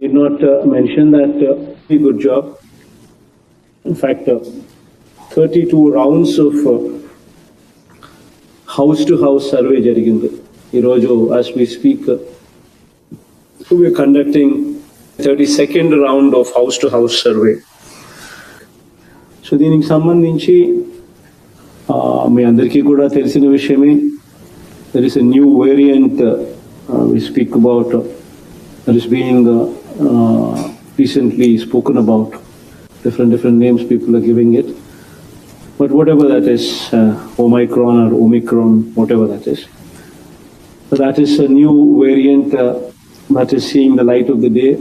Did not mention that very good job. In fact, 32 rounds of house-to-house survey జరిగింది. ఈరోజు as we speak, we are conducting 32nd round of house-to-house survey. So దీనికి సంబంధించి మీ అందరికీ కూడా తెలిసిన విషయమే. There is a new variant we speak about that is being recently spoken about. Different names people are giving it. But whatever that is, Omicron or Omicron, whatever that is. So that is a new variant that is seeing the light of the day,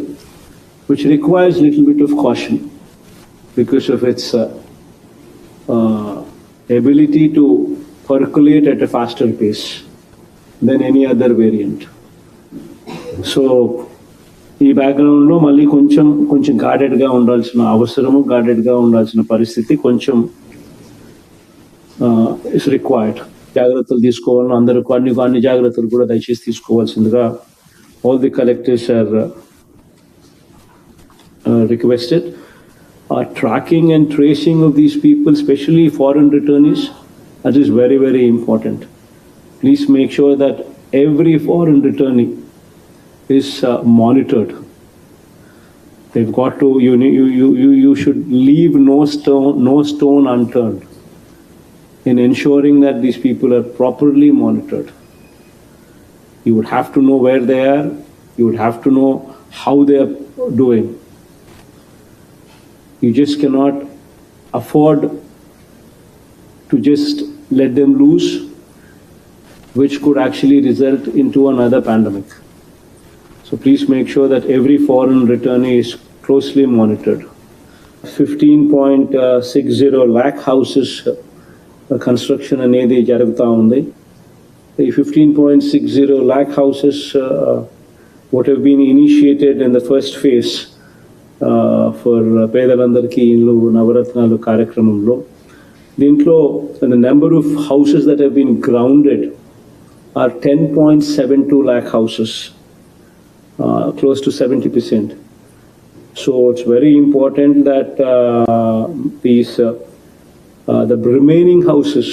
which requires a little bit of caution because of its ability to percolate at a faster pace than any other variant. So ఈ బ్యాక్గ్రౌండ్లో మళ్ళీ కొంచెం గార్డెడ్గా ఉండాల్సిన అవసరము, గార్డెడ్గా ఉండాల్సిన పరిస్థితి కొంచెం is required. జాగ్రత్తలు తీసుకోవాలని అందరూ అన్ని జాగ్రత్తలు కూడా దయచేసి తీసుకోవాల్సిందిగా all the collectors are requested. Tracking and tracing of these people, especially foreign returnees, that is very, very important. Please make sure that every foreign returnee is monitored. They've got to, you should leave no stone unturned in ensuring that these people are properly monitored. You would have to know where they are. You would have to know how they are doing. You just cannot afford to just let them loose, which could actually result into another pandemic. So please make sure that every foreign returnee is closely monitored. 15.60 lakh houses construction anedi jaruguta undi. The 15.60 lakh houses what have been initiated in the first phase for పేదలందరికీ ఇల్లు నవరత్నాలు కార్యక్రమంలో. దీంట్లో the number of houses that have been grounded are 10.72 lakh houses, close to 70%. So it's very important that the remaining houses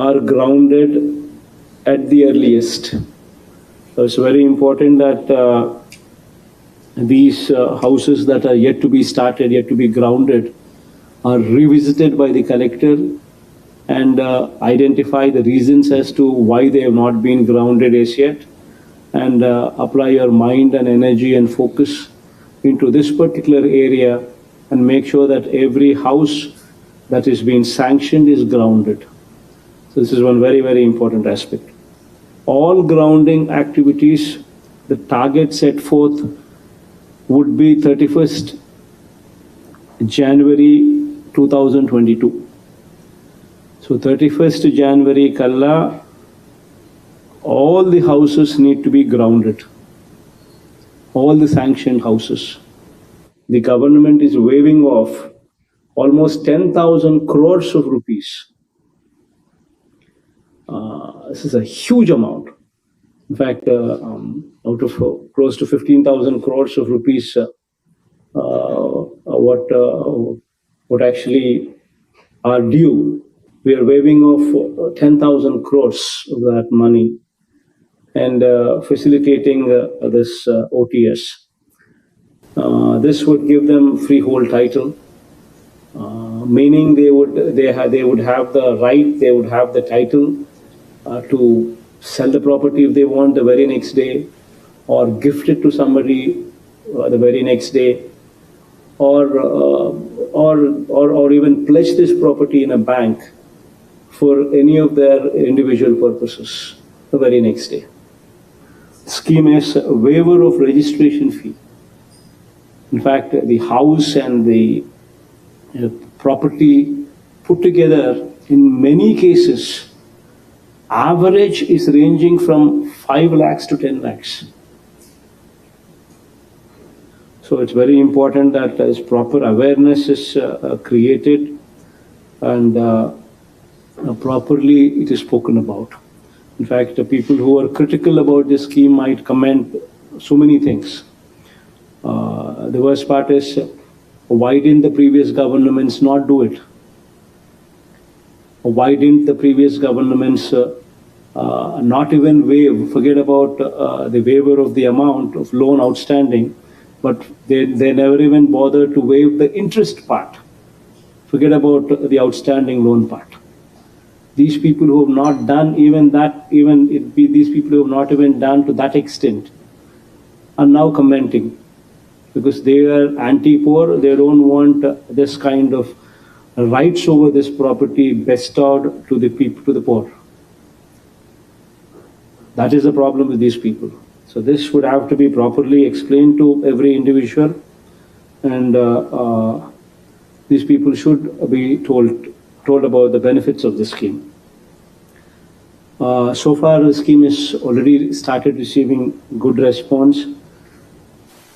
are grounded at the earliest. So it's very important that these houses that are yet to be started, yet to be grounded, are revisited by the collector and identify the reasons as to why they have not been grounded as yet, and apply your mind and energy and focus into this particular area and make sure that every house that is being sanctioned is grounded. So this is one very, very important aspect. All grounding activities, the target set forth would be 31st January 2022. So 31st January kalla all the houses need to be grounded, all the sanctioned houses. The government is waiving off almost 10,000 crores of rupees. This is a huge amount. In fact, out of close to 15,000 crores of rupees, what actually are due, we are waiving off 10,000 crores of that money and facilitating this OTS. This would give them freehold title, meaning they would have the right, they would have the title to sell the property if they want the very next day, or gift it to somebody the very next day, or even pledge this property in a bank for any of their individual purposes the very next day. Scheme is a waiver of registration fee. In fact, the house and the property put together, in many cases, average is ranging from 5 lakhs to 10 lakhs. So it's very important that as proper awareness is created and properly it is spoken about. In fact, the people who are critical about this scheme might comment so many things. The worst part is, why didn't the previous governments not do it? Why didn't the previous governments not even waive, forget about the waiver of the amount of loan outstanding, but they never even bothered to waive the interest part. Forget about the outstanding loan part. These people who have not done even that, these people who have not even done to that extent, are now commenting, because they are anti-poor. They don't want this kind of rights over this property bestowed to the people, to the poor. That is the problem with these people. So this would have to be properly explained to every individual, and these people should be told about the benefits of this scheme. So far, the scheme has already started receiving good response.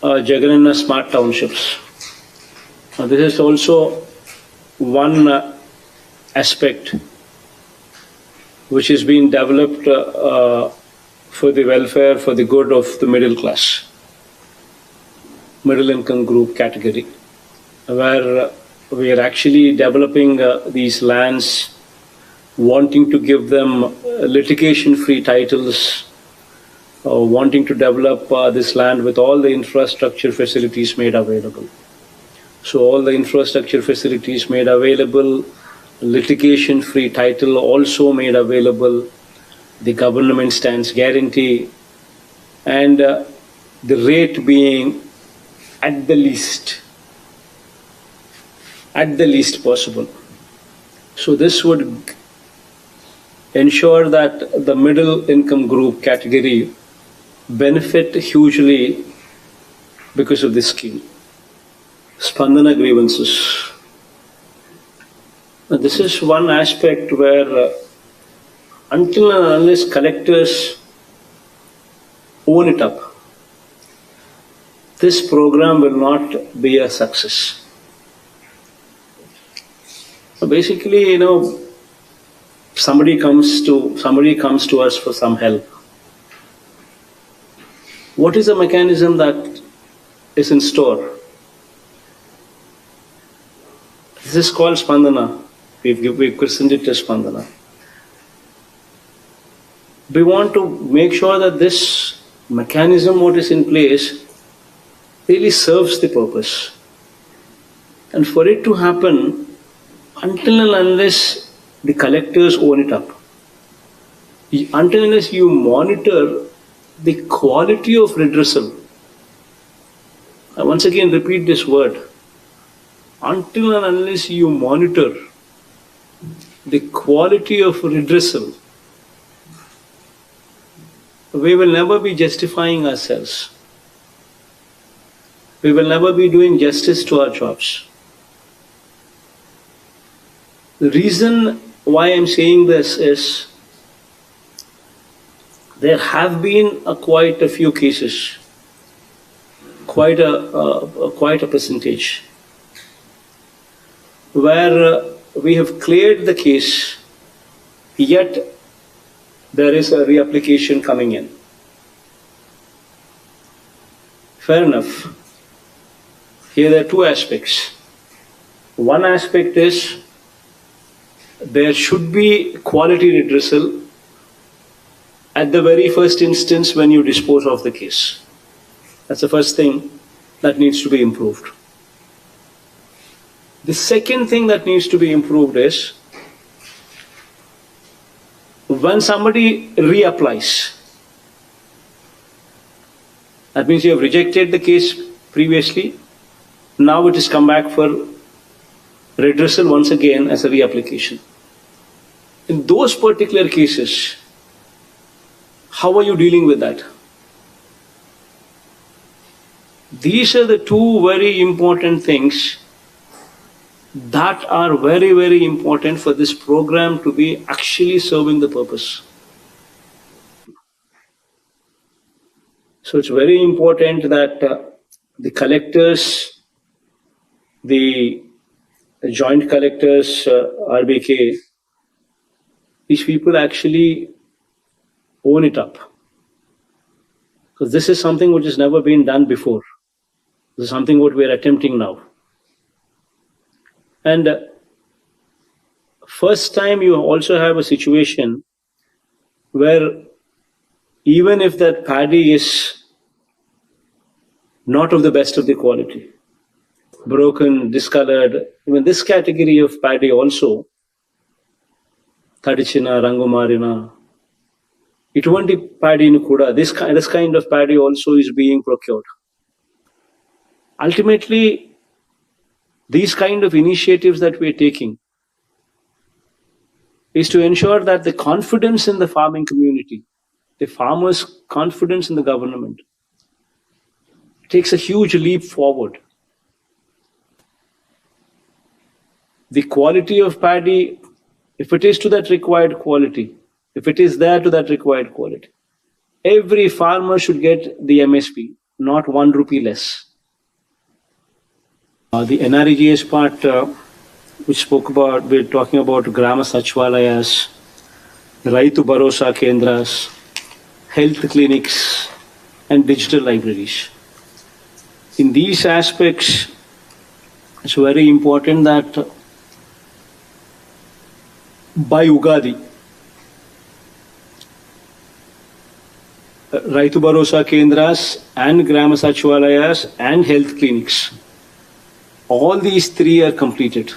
Jagannath Smart Townships. This is also one aspect which is being developed for the welfare, for the good of the middle class, middle income group category, where we are actually developing these lands, wanting to give them litigation-free titles, wanting to develop this land with all the infrastructure facilities made available. So all the infrastructure facilities made available, litigation-free title also made available, the government stands guarantee, and the rate being at the least possible. So this would ensure that the middle income group category benefit hugely because of this scheme. Spandana grievances. Now, this is one aspect where until and unless collectors own it up, this program will not be a success. So basically, somebody comes to us for some help. What is the mechanism that is in store? This is called Spandana. We've christened it as Spandana. We want to make sure that this mechanism, what is in place, really serves the purpose. And for it to happen, until and unless the collectors own it up, until and unless you monitor the quality of redressal, I once again repeat this word, until and unless you monitor the quality of redressal, we will never be justifying ourselves. We will never be doing justice to our jobs. The reason why I'm saying this is there have been quite a few cases, quite a percentage, where we have cleared the case, yet there is a reapplication coming in. Fair enough. Here there are two aspects. One aspect is there should be quality redressal at the very first instance when you dispose of the case. That's the first thing that needs to be improved. The second thing that needs to be improved is when somebody reapplies. That means you have rejected the case previously, now it has come back for redressal once again as a reapplication. In those particular cases, how are you dealing with that? These are the two very important things that are very, very important for this program to be actually serving the purpose. So it's very important that the collectors, the joint collectors, RBK, these people actually own it up. Because this is something which has never been done before. This is something what we are attempting now. And first time you also have a situation where even if that paddy is not of the best of the quality, broken, discolored, even this category of paddy also, Tadichina, Rangumarina, ఇటువంటి paddy kuda, this kind of paddy also is being procured. Ultimately, these kind of initiatives that we are taking is to ensure that the confidence in the farming community, the farmers' confidence in the government, takes a huge leap forward. The quality of paddy, if it is to that required quality, if it is there to that required quality, every farmer should get the MSP, not 1 rupee less. The NREGS part, which spoke about, we're talking about Grama Sachwalayas, Raitu Bharosa Kendras, health clinics, and digital libraries. In these aspects, it's very important that by Ugadi, Raitu Bharosa Kendras and Grama Sachwalayas and health clinics, all these 3 are completed.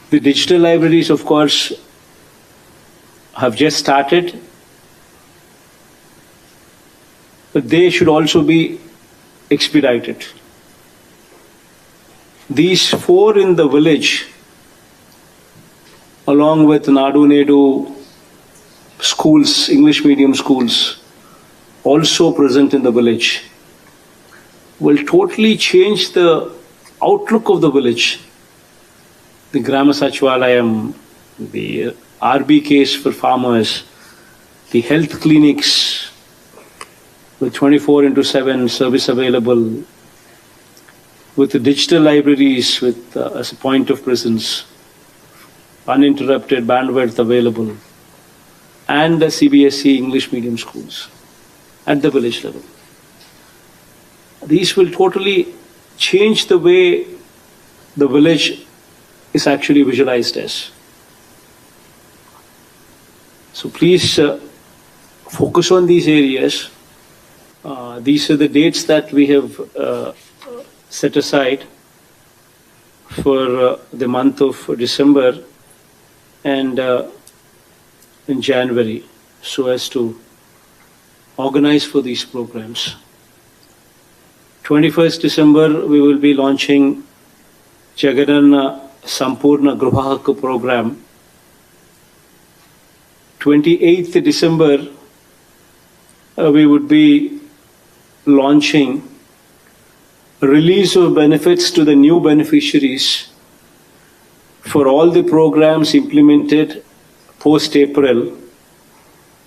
The digital libraries, of course, have just started, but they should also be expedited. These 4 in the village, along with Nadu Nedu schools, English medium schools, also present in the village, will totally change the outlook of the village. The Grama Sachwalayam, the RBKs for farmers, the health clinics with 24/7 service available, with the digital libraries with as a point of presence, uninterrupted bandwidth available, and the CBSE English medium schools at the village level. These will totally change the way the village is actually visualized as. So please focus on these areas. These are the dates that we have set aside for the month of December and in January, so as to organize for these programs. 21st December, we will be launching Jagadanna Sampurna Gruha Hakku program. 28th December, we would be launching release of benefits to the new beneficiaries for all the programs implemented post-April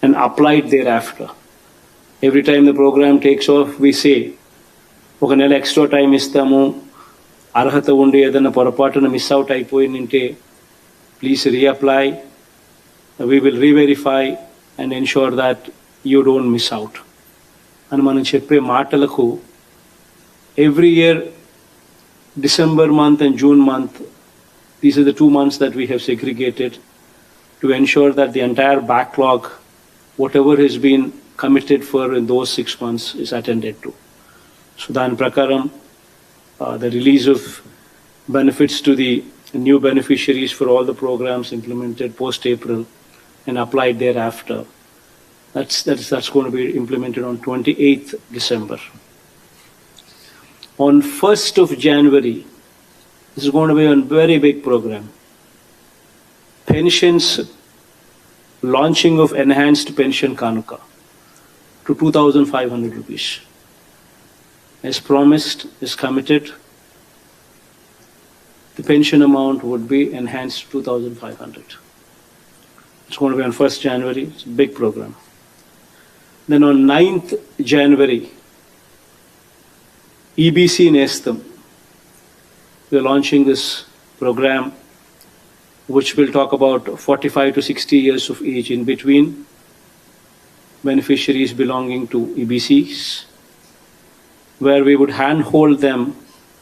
and applied thereafter. Every time the program takes off, we say, ఒక నెల extra time ఇస్తాము, అర్హత ఉండి ఏదైనా పొరపాటున miss out అయిపోయిందంటే please reapply, we will re-verify and ensure that you don't miss out. అని మనం చెప్పే మాటలకు every year, December month and June month, these are the 2 months that we have segregated to ensure that the entire backlog, whatever has been committed for in those 6 months, is attended to. So dan prakaram, the release of benefits to the new beneficiaries for all the programs implemented post-April and applied thereafter, that's going to be implemented on 28th December. On 1st of January, this is going to be a very big program. Pensions, launching of enhanced pension kanuka to 2,500 rupees. As promised, is committed, the pension amount would be enhanced to 2,500. It's going to be on 1st January. It's a big program. Then on 9th January, EBC Nestam, we're launching this program which will talk about 45 to 60 years of age in between, beneficiaries belonging to EBCs, where we would handhold them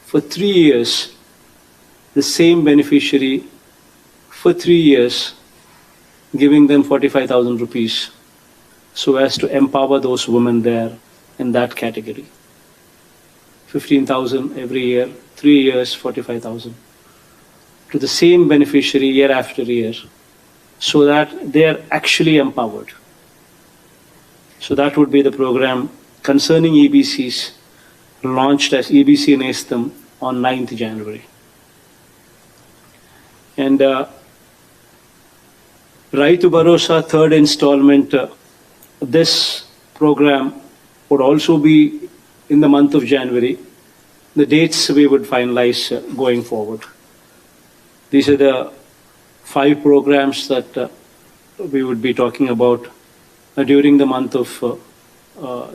for 3 years, the same beneficiary for 3 years, giving them 45,000 rupees, so as to empower those women there in that category. 15,000 every year, 3 years, 45,000 to the same beneficiary year after year, so that they are actually empowered. So that would be the program concerning EBCs, launched as EBC Nestam on 9th January. And Raitu Bharosa third installment, this program would also be in the month of January. The dates we would finalize going forward. These are the 5 programs that we would be talking about during the month of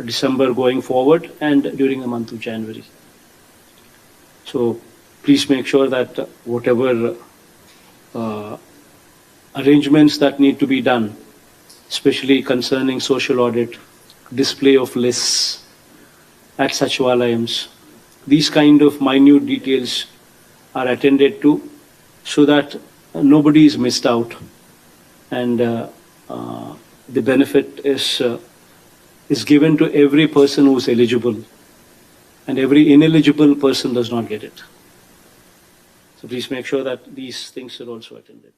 December going forward and during the month of January. So please make sure that whatever arrangements that need to be done, especially concerning social audit, display of lists at Sachivalayams, these kind of minute details are attended to, so that nobody is missed out, and the benefit is given to every person who is eligible, and every ineligible person does not get it. So please make sure that these things are also attended.